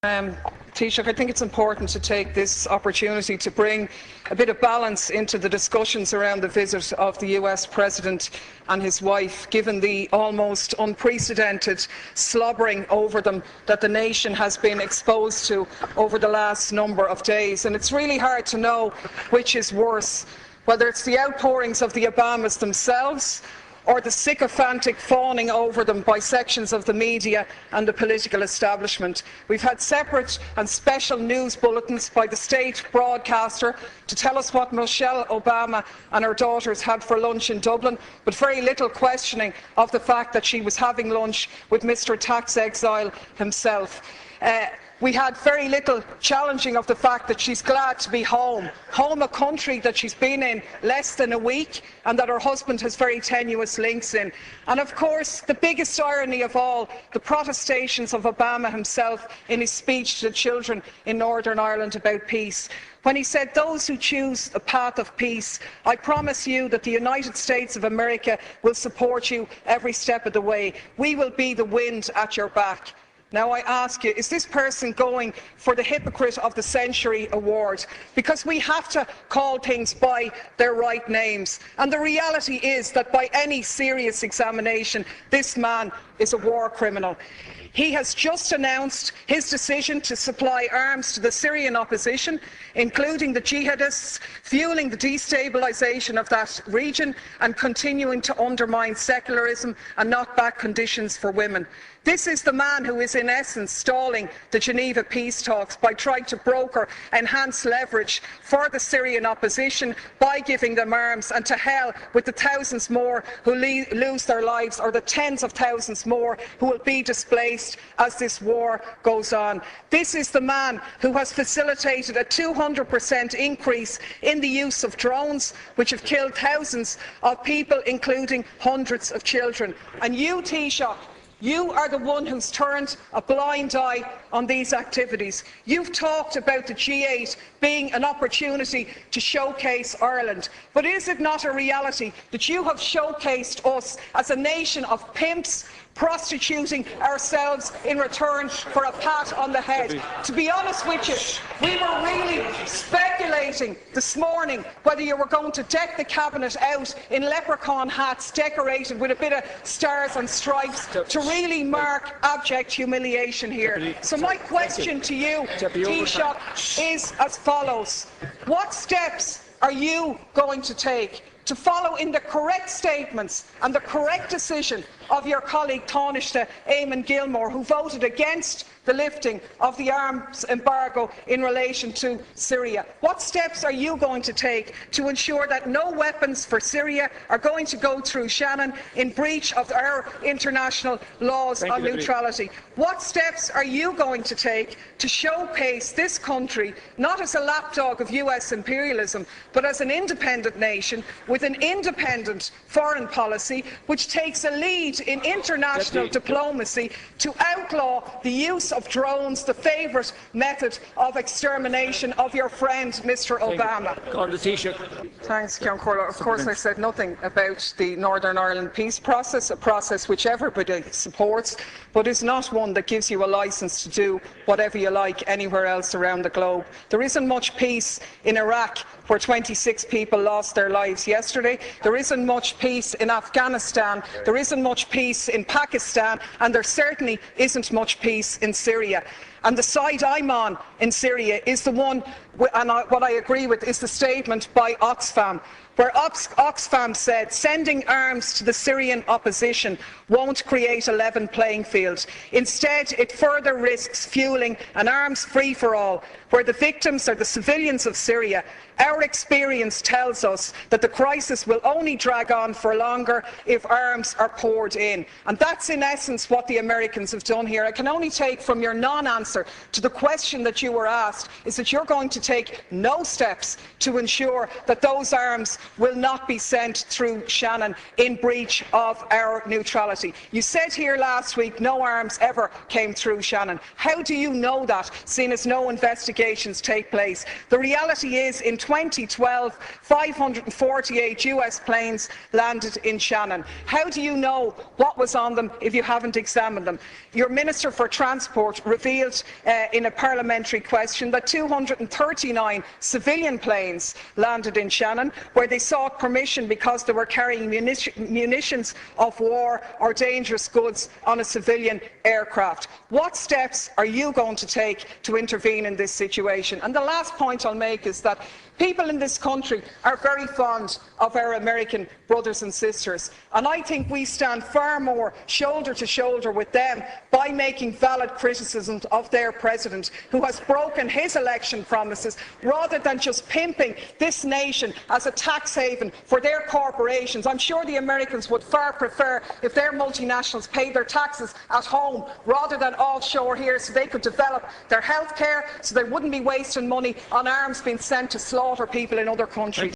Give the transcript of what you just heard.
Taoiseach, I think it's important to take this opportunity to bring a bit of balance into the discussions around the visit of the US President and his wife, given the almost unprecedented slobbering over them that the nation has been exposed to over the last number of days. And it's really hard to know which is worse, whether it's the outpourings of the Obamas themselves or the sycophantic fawning over them by sections of the media and the political establishment. We've had separate and special news bulletins by the state broadcaster to tell us what Michelle Obama and her daughters had for lunch in Dublin, but very little questioning of the fact that she was having lunch with Mr. Tax Exile himself. We had very little challenging of the fact that she's glad to be home, a country that she's been in less than a week and that her husband has very tenuous links in. And of course, the biggest irony of all, the protestations of Obama himself in his speech to the children in Northern Ireland about peace, when he said, "Those who choose the path of peace, I promise you that the United States of America will support you every step of the way. We will be the wind at your back." Now I ask you, is this person going for the Hypocrite of the Century award? Because we have to call things by their right names. And the reality is that by any serious examination, this man is a war criminal. He has just announced his decision to supply arms to the Syrian opposition, including the jihadists, fuelling the destabilisation of that region and continuing to undermine secularism and knock back conditions for women. This is the man who is in essence stalling the Geneva peace talks by trying to broker enhanced leverage for the Syrian opposition by giving them arms, and to hell with the thousands more who lose their lives, or the tens of thousands more who will be displaced as this war goes on. This is the man who has facilitated a 200% increase in the use of drones, which have killed thousands of people, including hundreds of children. And you, Taoiseach, you are the one who's turned a blind eye on these activities. You've talked about the G8 being an opportunity to showcase Ireland. But is it not a reality that you have showcased us as a nation of pimps, prostituting ourselves in return for a pat on the head? To be honest with you, we were really speculating this morning whether you were going to deck the cabinet out in leprechaun hats decorated with a bit of stars and stripes to really mark abject humiliation here. So my question to you, Taoiseach, is as follows. What steps are you going to take to follow in the correct statements and the correct decision of your colleague Taoiseach Eamon Gilmore, who voted against the lifting of the arms embargo in relation to Syria? What steps are you going to take to ensure that no weapons for Syria are going to go through Shannon in breach of our international laws on neutrality? What steps are you going to take to showcase this country not as a lapdog of US imperialism, but as an independent nation with an independent foreign policy which takes a lead in international diplomacy to outlaw the use of drones, the favourite method of extermination of your friend Mr. Obama? Thanks, Ceann Comhairle. Of course, I said nothing about the Northern Ireland peace process, a process which everybody supports, but is not one that gives you a licence to do whatever you like anywhere else around the globe. There isn't much peace in Iraq, where 26 people lost their lives yesterday. There isn't much peace in Afghanistan. There isn't much peace in Pakistan, and there certainly isn't much peace in Syria. And the side I'm on in Syria is the one, and what I agree with is the statement by Oxfam, where Oxfam said sending arms to the Syrian opposition won't create a level playing field. Instead, it further risks fueling an arms free-for-all, where the victims are the civilians of Syria. Our experience tells us that the crisis will only drag on for longer if arms are poured in. And that's in essence what the Americans have done here. I can only take from your non-answer to the question that you were asked is that you're going to take no steps to ensure that those arms will not be sent through Shannon in breach of our neutrality. You said here last week no arms ever came through Shannon. How do you know that, seeing as no investigations take place? The reality is, in 2012, 548 US planes landed in Shannon. How do you know what was on them if you haven't examined them? Your Minister for Transport revealed in a parliamentary question that 239 civilian planes landed in Shannon, where they sought permission because they were carrying munitions of war or dangerous goods on a civilian aircraft. What steps are you going to take to intervene in this situation? And the last point I'll make is that people in this country are very fond of our American brothers and sisters, and I think we stand far more shoulder to shoulder with them by making valid criticisms of their president, who has broken his election promises, rather than just pimping this nation as a tax haven for their corporations. I'm sure the Americans would far prefer if their multinationals paid their taxes at home rather than offshore here, so they could develop their health care, so they wouldn't be wasting money on arms being sent to slaughter people in other countries.